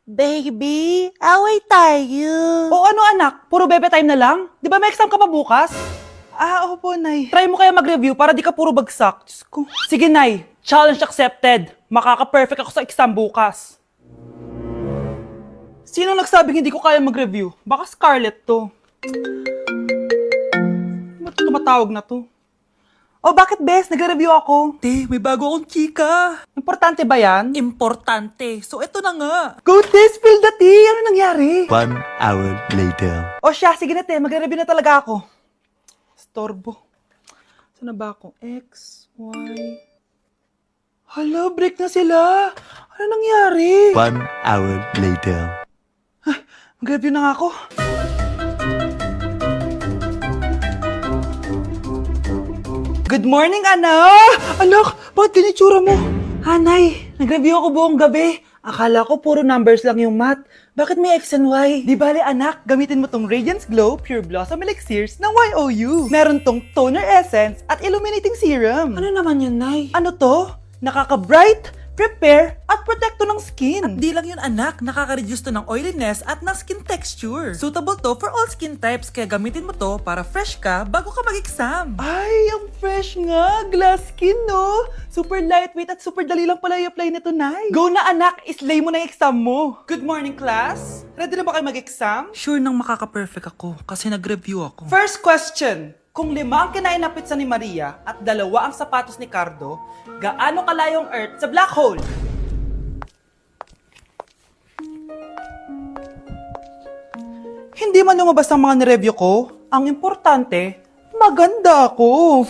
Baby, away tayo. O ano anak, puro bebe time na lang? Di ba may exam ka pa bukas? Opo, Nay. Try mo kaya mag-review para di ka puro bagsak. Diyos ko. Sige, Nay. Challenge accepted. Makaka-perfect ako sa exam bukas. Sino nagsabing hindi ko kaya mag-review? Baka Scarlett to. Ba't tumatawag na to? Oh, bakit, Bes? Nagre-review ako. Te, may bago akong chika. Importante ba yan? Importante. So, eto na nga. Go, Te! Spill the tea! Ano nangyari? 1 hour later. O siya, sige na, Te. Magre-review na talaga ako. Storbo. Saan na ba ako? X, Y... Hala, break na sila. Ano nangyari? 1 hour later. Mag-review na nga ako. Good morning, anak! Anak, bakit ganyan itsura mo? Hanay, nag-review ako buong gabi. Akala ko puro numbers lang yung math. Bakit may X and Y? Di bale, anak, gamitin mo tong Radiance Glow Pure Blossom Elixirs ng YOU. Meron tong toner essence at illuminating serum. Ano naman yun, Nay? Ano to? Nakaka-bright, prepare, at protecto ng skin. At di lang yun, anak. Nakaka-reduce to ng oiliness at ng skin texture. Suitable to for all skin types, kaya gamitin mo to para fresh ka bago ka mag-exam. Ay, ang fresh nga. Glass skin, no? Super lightweight at super dali lang pala i-apply nito, Nay. Go na, anak. Islay mo na yung exam mo. Good morning, class. Ready na ba kayo mag-exam? Sure nang makaka-perfect ako kasi nag-review ako. First question. Kung 5 ang kinain na pizza ni Maria at 2 ang sapatos ni Cardo, gaano kalayo ang Earth sa black hole? Hindi man lumabas ang mga nireview ko, ang importante, maganda ako.